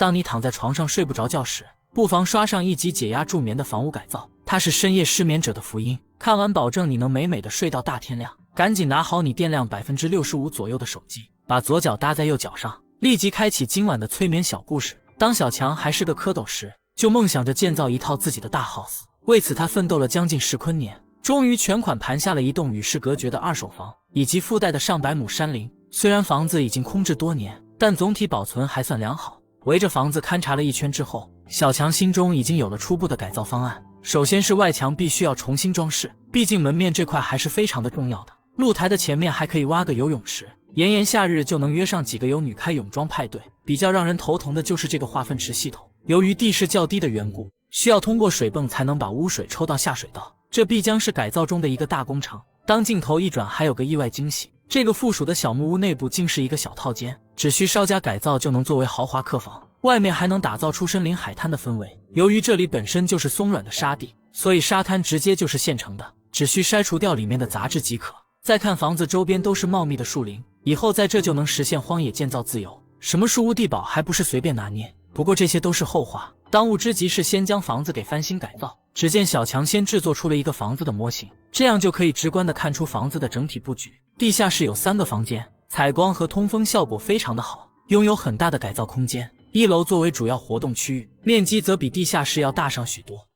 當你躺在床上睡不着覺時，不妨刷上一集解壓助眠的房屋改造，它是深夜失眠者的福音。看完保證你能美美的睡到大天亮。趕緊拿好你電量 65% 左右的手機，把左腳搭在右腳上，立即開啟今晚的催眠小故事。當小強還是個蝌蚪時，就夢想着建造一套自己的大 house， 為此他奮鬥了將近10坤年，終於全款盤下了一棟與世隔絕的二手房，以及附帶的上百畝山林。雖然房子已經空置多年，但總體保存還算良好。圍着房子勘察了一圈之後，小強心中已經有了初步的改造方案。首先是外牆必須要重新裝飾，畢竟門面這塊還是非常的重要的。露台的前面還可以挖個游泳池，炎炎夏日就能約上幾個游女開泳裝派對。比較讓人頭疼的就是這個化糞池系統，由於地勢較低的緣故，需要通過水泵才能把污水抽到下水道，這必將是改造中的一個大工程。當鏡頭一轉，還有個意外驚喜，這個附屬的小木屋內部竟是一個小套間，只需稍加改造就能作為豪華客房，外面還能打造出森林海灘的氛圍。由於這裡本身就是鬆軟的沙地，所以沙灘直接就是现成的，只需篩除掉裡面的雜質即可。再看房子周邊都是茂密的樹林，以後在這就能實現荒野建造自由，什麼樹屋地堡還不是隨便拿捏。不過這些都是後話，當務之急是先將房子給翻新改造。只見小強先制作出了一個房子的模型，這樣就可以直觀地看出房子的整體布局。地下室有3個房間，採光和通風效果非常的好，擁有很大的改造空間。1樓作為主要活動區域，面積則比地下室要大上許多。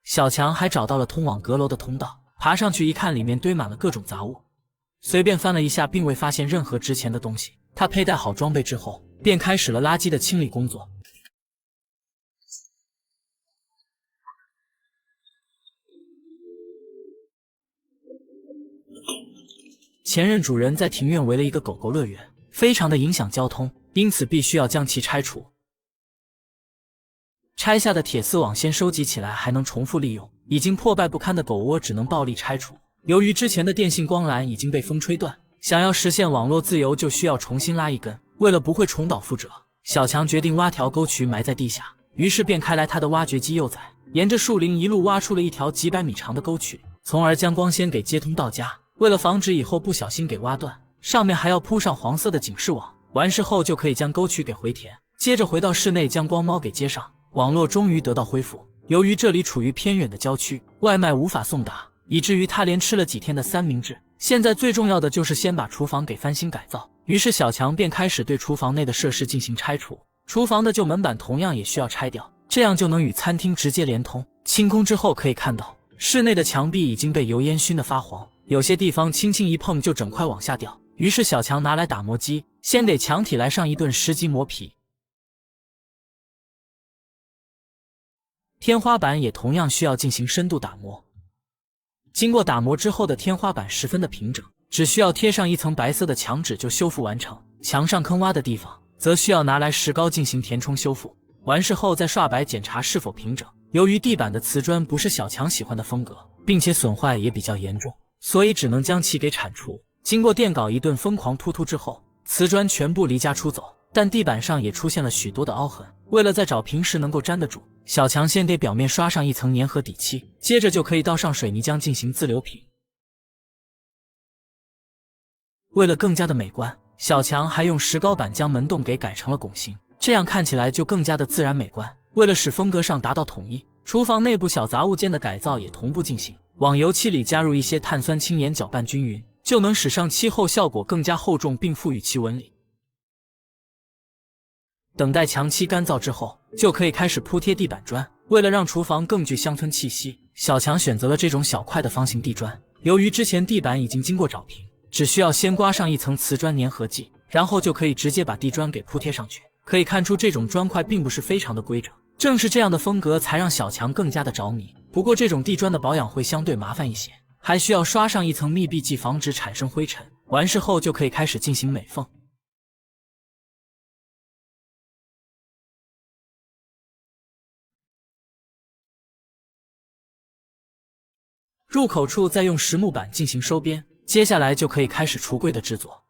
小強還找到了通往閣樓的通道，爬上去一看，裡面堆滿了各種雜物，隨便翻了一下，並未發現任何值錢的東西。他佩戴好裝備之後，便開始了垃圾的清理工作。前任主人在庭院圍了一個狗狗樂園，非常的影響交通，因此必須要將其拆除。拆下的鐵絲網先收集起來，還能重複利用。已經破敗不堪的狗窩只能暴力拆除。由於之前的電信光纜已經被風吹斷，想要實現網絡自由，就需要重新拉一根。為了不會重蹈覆轍，小強決定挖條溝渠埋在地下，於是便開來他的挖掘機幼崽，沿着樹林一路挖出了一條幾百米長的溝渠，從而將光纖給接通到家。為了防止以後不小心給挖斷，上面還要鋪上黃色的警示網。完事後就可以将溝渠給回填，接着回到室內將光貓給接上，網絡終於得到恢復。由於這裡處於偏遠的郊區，外賣無法送達，以至於他連吃了幾天的三明治。現在最重要的就是先把廚房給翻新改造，於是小強便開始對廚房內的設施進行拆除。廚房的舊門板同樣也需要拆掉，這樣就能與餐廳直接連通。清空之後可以看到，室內的牆壁已經被油煙熏得發黃，有些地方輕輕一碰就整塊往下掉。於是小強拿來打磨機，先給牆體來上一頓10級磨皮。天花板也同樣需要進行深度打磨。經過打磨之後的天花板十分的平整，只需要貼上一層白色的牆紙就修復完成。牆上坑洼的地方則需要拿來石膏進行填充修復，完事後再刷白檢查是否平整。由於地板的瓷磚不是小強喜歡的風格，並且損壞也比較嚴重，所以只能将其給鏟除。經過電鎬一頓瘋狂突突之後，瓷磚全部離家出走，但地板上也出現了許多的凹痕。為了在找平時能夠粘得住，小強先给表面刷上一層粘合底漆，接着就可以倒上水泥浆進行自流平。為了更加的美觀，小強還用石膏板將門洞給改成了拱形，這樣看起來就更加的自然美觀。為了使風格上達到統一，廚房內部小雜物間的改造也同步進行，往油漆裡加入一些碳酸氫鹽攪拌均勻，就能使上漆後效果更加厚重，並賦予其紋理。等待牆漆乾燥之後，就可以開始鋪貼地板磚。為了讓廚房更具鄉村氣息，小強選擇了這種小塊的方形地磚。由於之前地板已經經過找平，只需要先刮上一層瓷磚粘合劑，然後就可以直接把地磚給鋪貼上去。可以看出這種磚塊並不是非常的規整，正是這樣的風格才讓小強更加的着迷。不過這種地磚的保養會相對麻煩一些，還需要刷上一層密閉劑防止產生灰塵。完事後就可以開始進行美縫。入口處再用实木板進行收邊，接下來就可以開始櫥櫃的制作。